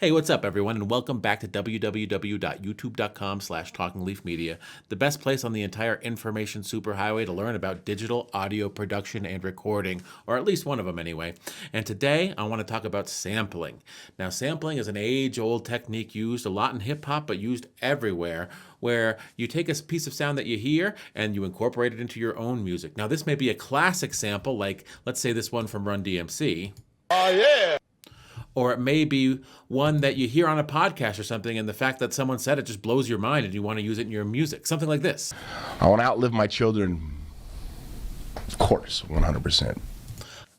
Hey, what's up, everyone, and welcome back to www.youtube.com/talkingleafmedia, the best place on the entire information superhighway to learn about digital audio production and recording, or at least one of them anyway. And today, I want to talk about sampling. Now, sampling is an age-old technique used a lot in hip-hop, but used everywhere, where you take a piece of sound that you hear and you incorporate it into your own music. Now, this may be a classic sample, like, let's say this one from Run DMC. Oh, yeah! Or it may be one that you hear on a podcast or something, and the fact that someone said it just blows your mind and you want to use it in your music. Something like this. I want to outlive my children. Of course, 100%.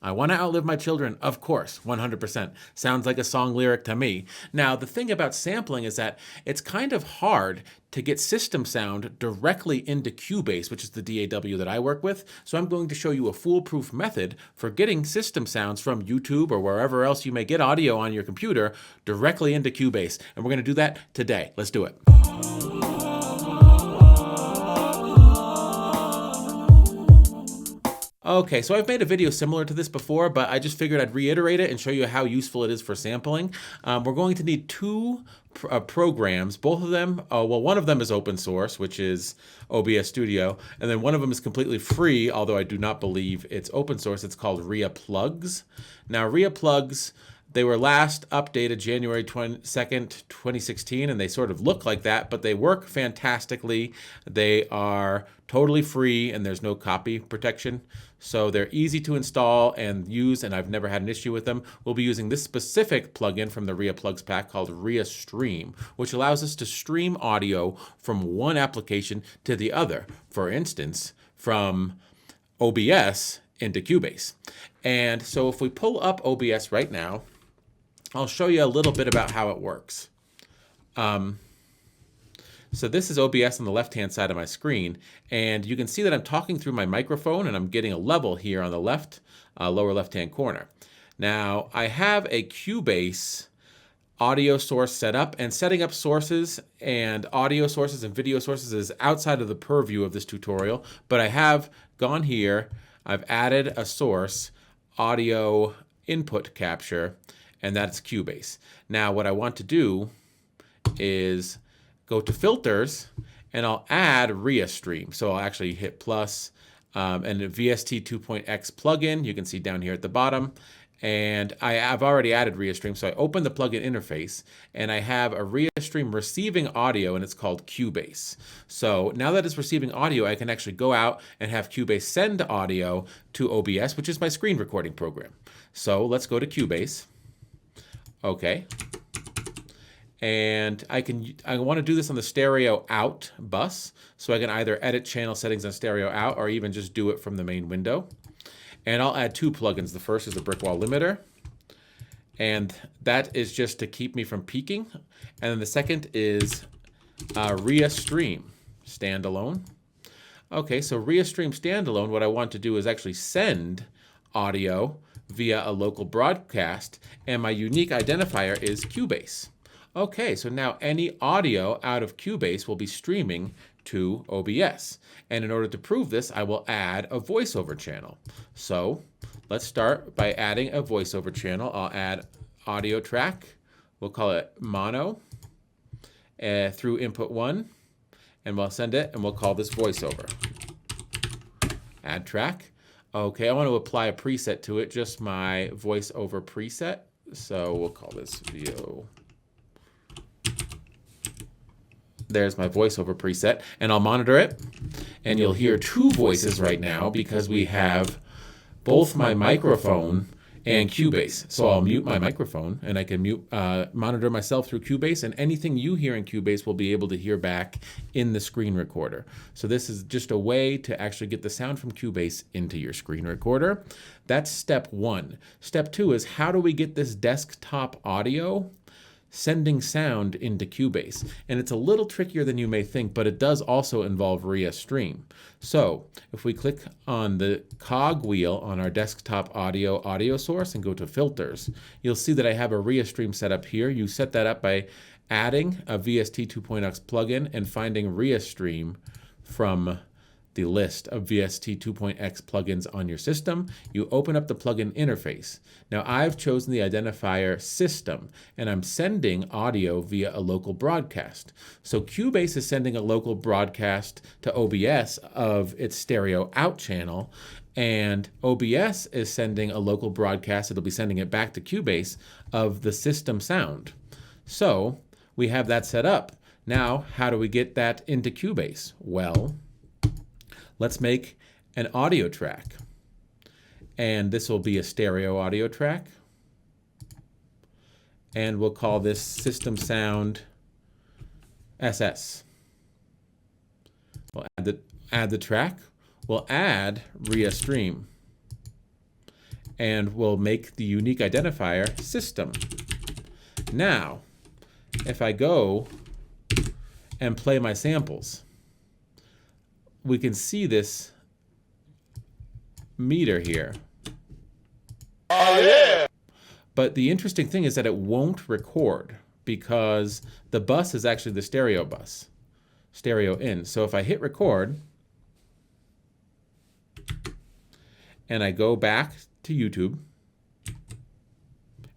I want to outlive my children, of course, 100%. Sounds like a song lyric to me. Now, the thing about sampling is that it's kind of hard to get system sound directly into Cubase, which is the DAW that I work with. So I'm going to show you a foolproof method for getting system sounds from YouTube or wherever else you may get audio on your computer directly into Cubase. And we're going to do that today. Let's do it. Okay, so I've made a video similar to this before, but I just figured I'd reiterate it and show you how useful it is for sampling. We're going to need two programs. Both of them, one of them is open source, which is OBS Studio, and then one of them is completely free, although I do not believe it's open source. It's called Ria Plugs. Now, Ria Plugs, they were last updated January 22nd, 2016, and they sort of look like that, but they work fantastically. They are totally free, and there's no copy protection. So they're easy to install and use, and I've never had an issue with them. We'll be using this specific plugin from the Ria Plugs pack called Restream, which allows us to stream audio from one application to the other. For instance, from OBS into Cubase. And so if we pull up OBS right now, I'll show you a little bit about how it works. So this is OBS on the left-hand side of my screen, and you can see that I'm talking through my microphone, and I'm getting a level here on the left, lower left-hand corner. Now, I have a Cubase audio source set up, and setting up sources and audio sources and video sources is outside of the purview of this tutorial, but I have gone here, I've added a source, audio input capture, and that's Cubase. Now, what I want to do is go to filters, and I'll add Restream. So I'll actually hit plus and a VST 2.x plugin. You can see down here at the bottom. And I've already added Restream, so I open the plugin interface, and I have a Restream receiving audio, and it's called Cubase. So now that it's receiving audio, I can actually go out and have Cubase send audio to OBS, which is my screen recording program. So let's go to Cubase. Okay. And I want to do this on the stereo out bus, so I can either edit channel settings on stereo out or even just do it from the main window. And I'll add two plugins. The first is the brick wall limiter, and that is just to keep me from peaking. And then the second is Restream standalone. Okay, so Restream standalone, what I want to do is actually send audio via a local broadcast, and my unique identifier is Cubase. Okay, so now any audio out of Cubase will be streaming to OBS. And in order to prove this, I will add a voiceover channel. So let's start by adding a voiceover channel. I'll add audio track. We'll call it mono through input 1. And we'll send it, and we'll call this voiceover. Add track. Okay, I want to apply a preset to it, just my voiceover preset. So we'll call this VO. There's my voiceover preset, and I'll monitor it. And you'll hear two voices right now because we have both my microphone and Cubase. So I'll mute my microphone, and I can monitor myself through Cubase, and anything you hear in Cubase will be able to hear back in the screen recorder. So this is just a way to actually get the sound from Cubase into your screen recorder. That's step one. Step two is, how do we get this desktop audio sending sound into Cubase? And it's a little trickier than you may think, but it does also involve Restream. So if we click on the cog wheel on our desktop audio source and go to filters, you'll see that I have a Restream set up here. You set that up by adding a VST 2.x plugin and finding Restream from the list of VST 2.x plugins on your system. You open up the plugin interface. Now I've chosen the identifier system, and I'm sending audio via a local broadcast. So Cubase is sending a local broadcast to OBS of its stereo out channel, and OBS is sending a local broadcast, it'll be sending it back to Cubase, of the system sound. So we have that set up. Now, how do we get that into Cubase? Well, let's make an audio track. And this will be a stereo audio track. And we'll call this System Sound SS. We'll add the track. We'll add Restream. And we'll make the unique identifier system. Now, if I go and play my samples, we can see this meter here. Oh, yeah. But the interesting thing is that it won't record because the bus is actually the stereo bus, stereo in. So if I hit record and I go back to YouTube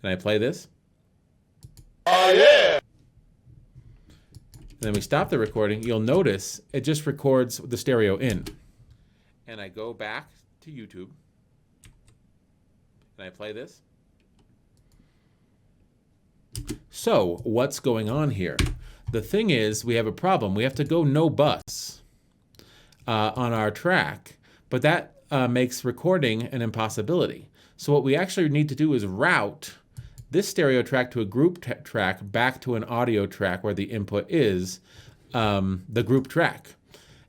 and I play this. Oh, yeah. And then we stop the recording, you'll notice it just records the stereo in. And I go back to YouTube and I play this. So what's going on here? The thing is, we have a problem. We have to go no bus on our track, but that makes recording an impossibility. So what we actually need to do is route this stereo track to a group track back to an audio track where the input is the group track.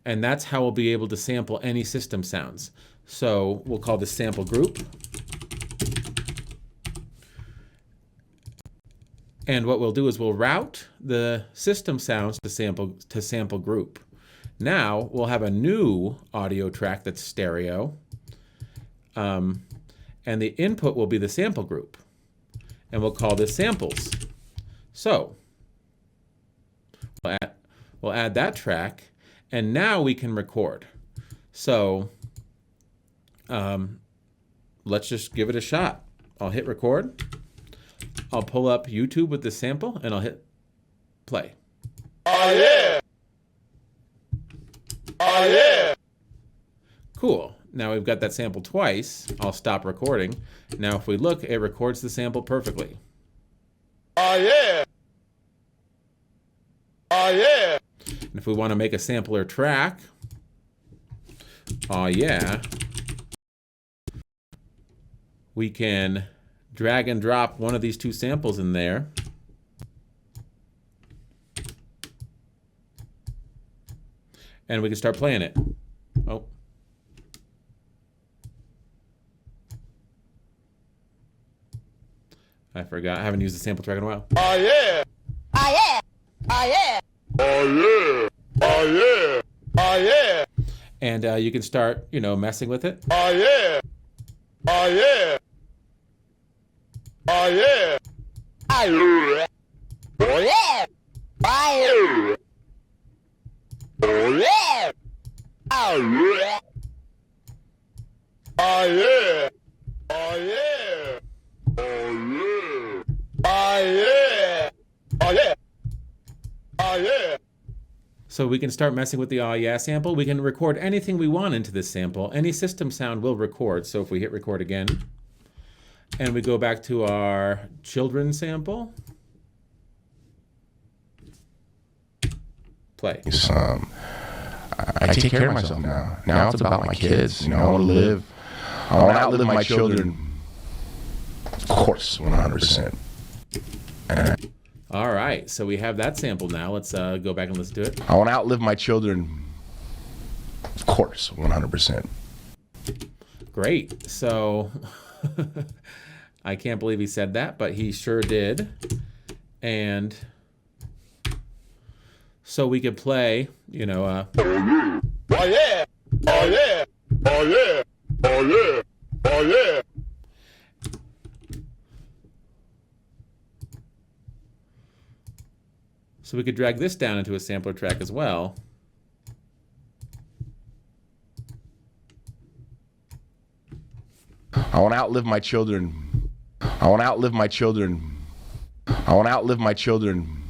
And that's how we'll be able to sample any system sounds. So we'll call this sample group. And what we'll do is we'll route the system sounds to sample group. Now we'll have a new audio track that's stereo. And the input will be the sample group. And we'll call this samples. So we'll add that track, and now we can record. So let's just give it a shot. I'll hit record. I'll pull up YouTube with the sample, and I'll hit play. Oh, yeah. Oh, yeah. Cool. Now we've got that sample twice. I'll stop recording. Now if we look, it records the sample perfectly. Oh, yeah. Oh, yeah. And if we want to make a sampler track, oh yeah, we can drag and drop one of these two samples in there. And we can start playing it. Oh. I forgot. I haven't used the sample track in a while. Oh, yeah. Oh, yeah. Oh, yeah. Oh, yeah. Oh, yeah. Oh, yeah. And you can start, messing with it. Oh, yeah. Oh, yeah. Oh, yeah. Oh, yeah. Oh, yeah. Oh, yeah. Oh, yeah. Oh, yeah. Oh, yeah. Oh, yeah. Oh, yeah. Oh, yeah. Oh, yeah. Oh, yeah. So we can start messing with the oh yeah sample. We can record anything we want into this sample. Any system sound will record. So if we hit record again, and we go back to our children sample, play. I take care of myself now. Now it's about my kids. I want to live. I want to outlive my children. Of course, 100%. All right, so we have that sample now. Let's go back and listen to it. I want to outlive my children. Of course, 100%. Great. So I can't believe he said that, but he sure did. And so we could play, oh yeah. Oh yeah. Oh yeah. Oh yeah. Oh yeah. Oh yeah. So we could drag this down into a sampler track as well. I want to outlive my children. I want to outlive my children. I want to outlive my children.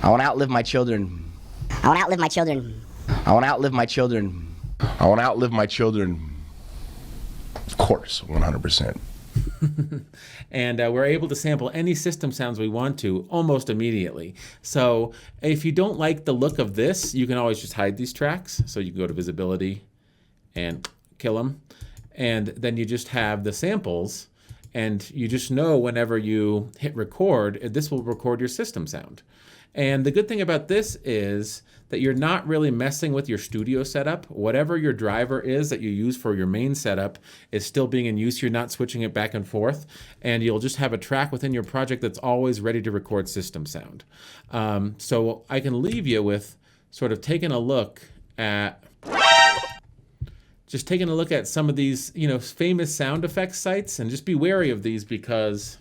I want to outlive my children. I want to outlive my children. I want to outlive my children. I want to outlive my children. Of course, 100%. And we're able to sample any system sounds we want to almost immediately. So if you don't like the look of this, you can always just hide these tracks. So you can go to visibility and kill them. And then you just have the samples, and you just know whenever you hit record, this will record your system sound. And the good thing about this is that you're not really messing with your studio setup. Whatever your driver is that you use for your main setup is still being in use. You're not switching it back and forth, and you'll just have a track within your project that's always ready to record system sound. So I can leave you with sort of taking a look at some of these, famous sound effects sites, and just be wary of these because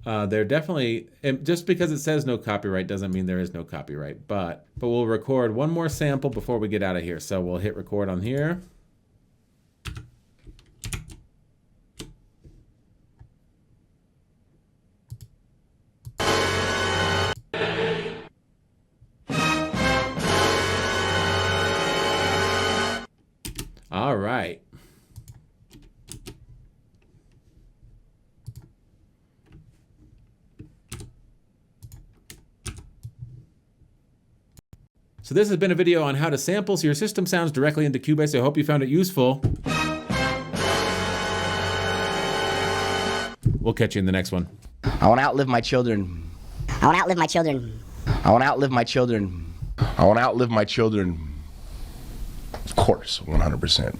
they're definitely, just because it says no copyright doesn't mean there is no copyright, but we'll record one more sample before we get out of here. So we'll hit record on here. All right. So this has been a video on how to sample your system sounds directly into Cubase. I hope you found it useful. We'll catch you in the next one. I want to outlive my children. I want to outlive my children. I want to outlive my children. I want to outlive my children. Of course, 100%.